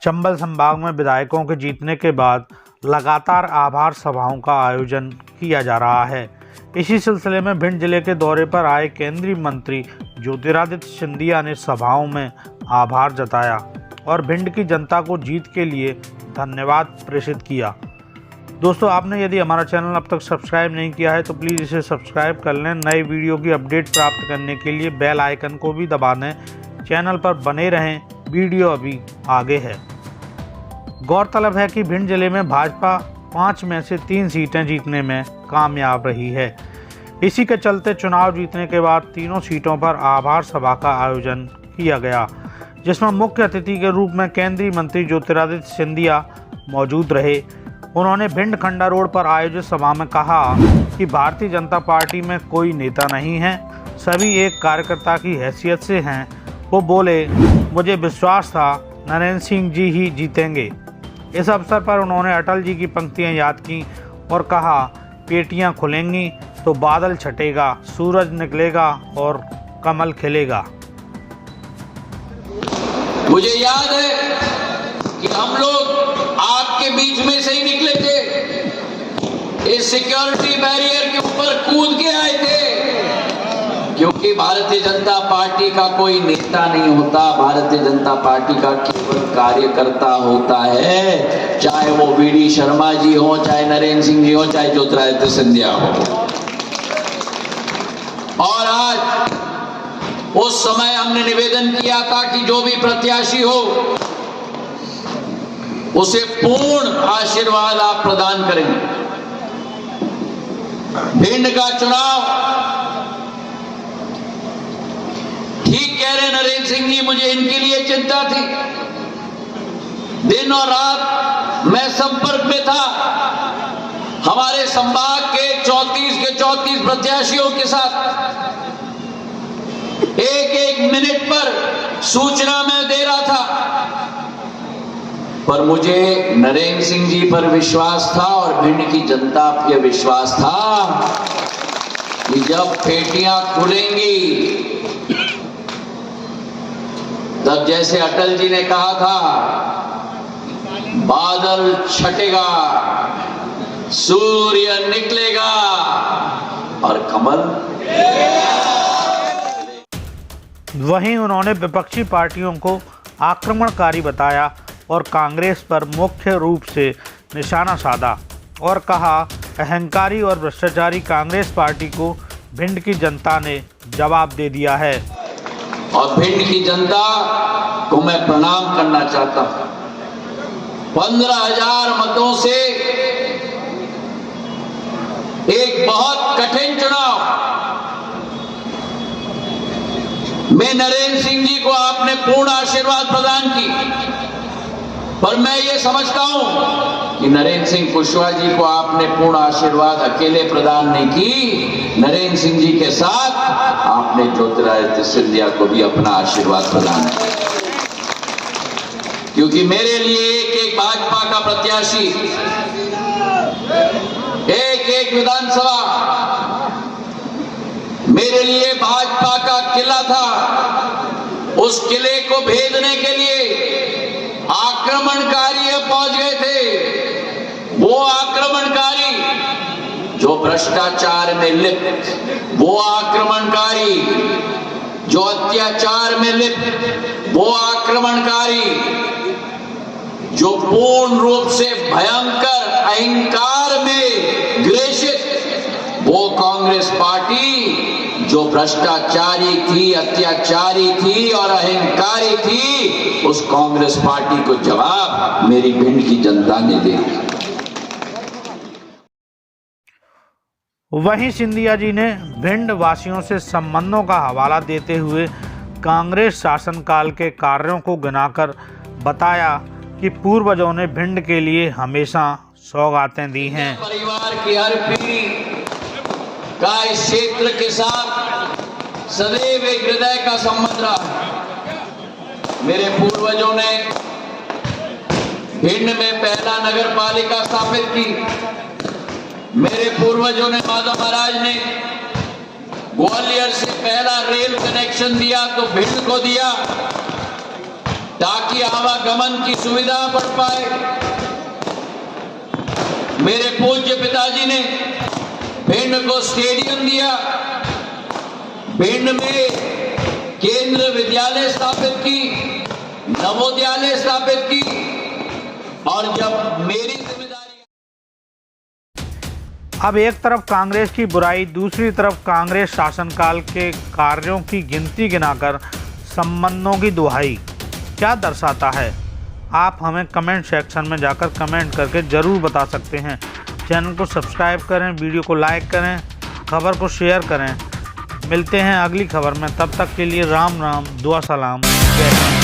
चंबल संभाग में विधायकों के जीतने के बाद लगातार आभार सभाओं का आयोजन किया जा रहा है। इसी सिलसिले में भिंड जिले के दौरे पर आए केंद्रीय मंत्री ज्योतिरादित्य सिंधिया ने सभाओं में आभार जताया और भिंड की जनता को जीत के लिए धन्यवाद प्रेषित किया। दोस्तों, आपने यदि हमारा चैनल अब तक सब्सक्राइब नहीं किया है तो प्लीज़ इसे सब्सक्राइब कर लें। नए वीडियो की अपडेट प्राप्त करने के लिए बेल आइकन को भी दबा दें। चैनल पर बने रहें, वीडियो अभी आगे है। गौरतलब है कि भिंड जिले में भाजपा 5 में से 3 सीटें जीतने में कामयाब रही है। इसी के चलते चुनाव जीतने के बाद तीनों सीटों पर आभार सभा का आयोजन किया गया, जिसमें मुख्य अतिथि के रूप में केंद्रीय मंत्री ज्योतिरादित्य सिंधिया मौजूद रहे। उन्होंने भिंड खंडा रोड पर आयोजित सभा में कहा कि भारतीय जनता पार्टी में कोई नेता नहीं है, सभी एक कार्यकर्ता की हैसियत से हैं। वो बोले, मुझे विश्वास था नरेंद्र सिंह जी ही जीतेंगे। इस अवसर पर उन्होंने अटल जी की पंक्तियां याद की और कहा, पेटियां खुलेंगी तो बादल छटेगा, सूरज निकलेगा और कमल खिलेगा। मुझे याद है कि हम लोग आपके बीच में से ही निकले थे, इस सिक्योरिटी बैरियर के ऊपर कूद के आए थे, क्योंकि भारतीय जनता पार्टी का कोई नेता नहीं होता, भारतीय जनता पार्टी का केवल कार्यकर्ता होता है, चाहे वो वी.डी. शर्मा जी हो, चाहे नरेंद्र सिंह जी हो, चाहे ज्योतिरादित्य सिंधिया हो। और आज उस समय हमने निवेदन किया था कि जो भी प्रत्याशी हो उसे पूर्ण आशीर्वाद आप प्रदान करेंगे। भिंड का चुनाव, ठीक कह रहे नरेंद्र सिंह जी, मुझे इनके लिए चिंता थी। दिन और रात मैं संपर्क में था हमारे संभाग के 34 प्रत्याशियों के साथ। एक मिनट पर सूचना मैं दे रहा था, पर मुझे नरेंद्र सिंह जी पर विश्वास था और भिंड की जनता पर विश्वास था कि जब पेटियां खुलेंगी तब जैसे अटल जी ने कहा था, बादल छटेगा, सूर्य निकलेगा और कमल। वहीं उन्होंने विपक्षी पार्टियों को आक्रमणकारी बताया और कांग्रेस पर मुख्य रूप से निशाना साधा और कहा, अहंकारी और भ्रष्टाचारी कांग्रेस पार्टी को भिंड की जनता ने जवाब दे दिया है। और भिंड की जनता को मैं प्रणाम करना चाहता हूं। 15,000 मतों से एक बहुत कठिन चुनाव में नरेंद्र सिंह जी को आपने पूर्ण आशीर्वाद प्रदान की, पर मैं ये समझता हूं कि नरेंद्र सिंह कुशवाहा जी को आपने पूर्ण आशीर्वाद अकेले प्रदान नहीं की, नरेंद्र सिंह जी के साथ आपने ज्योतिरादित्य सिंधिया को भी अपना आशीर्वाद प्रदान किया। क्योंकि मेरे लिए एक भाजपा का प्रत्याशी, एक विधानसभा मेरे लिए भाजपा का किला था। उस किले को भेदने के लिए आक्रमणकारी पहुंच गए थे। वो आक्रमणकारी जो भ्रष्टाचार में लिप्त, वो आक्रमणकारी जो अत्याचार में लिप्त, वो आक्रमणकारी जो पूर्ण रूप से भयंकर अहंकार में ग्रेसित, वो कांग्रेस पार्टी जो भ्रष्टाचारी थी, अत्याचारी थी और अहंकारी थी, उस कांग्रेस पार्टी को जवाब मेरी भिंड की जनता ने दे दिया। वहीं सिंधिया जी ने भिंड वासियों से संबंधों का हवाला देते हुए कांग्रेस शासनकाल के कार्यों को गिनाकर बताया कि पूर्वजों ने भिंड के लिए हमेशा सौगातें दी हैं। परिवार की हर पीढ़ी का इस क्षेत्र के साथ सदैव एक हृदय का संबंध रहा। मेरे पूर्वजों ने भिंड में पहला नगर पालिका स्थापित की। मेरे पूर्वजों ने, माधव महाराज ने ग्वालियर से पहला रेल कनेक्शन दिया तो भिंड को दिया। ताकि आवागमन की सुविधा बढ़ पाए। मेरे पूज्य पिताजी ने भिंड को स्टेडियम दिया, भिंड में केंद्रीय विद्यालय स्थापित की, नवोदयालय स्थापित की, और जब मेरी जिम्मेदारी। अब एक तरफ कांग्रेस की बुराई, दूसरी तरफ कांग्रेस शासनकाल के कार्यों की गिनती गिनाकर संबंधों की दुहाई क्या दर्शाता है? आप हमें कमेंट सेक्शन में जाकर कमेंट करके ज़रूर बता सकते हैं। चैनल को सब्सक्राइब करें, वीडियो को लाइक करें, खबर को शेयर करें। मिलते हैं अगली खबर में, तब तक के लिए राम राम, दुआ सलाम, जय हिंद।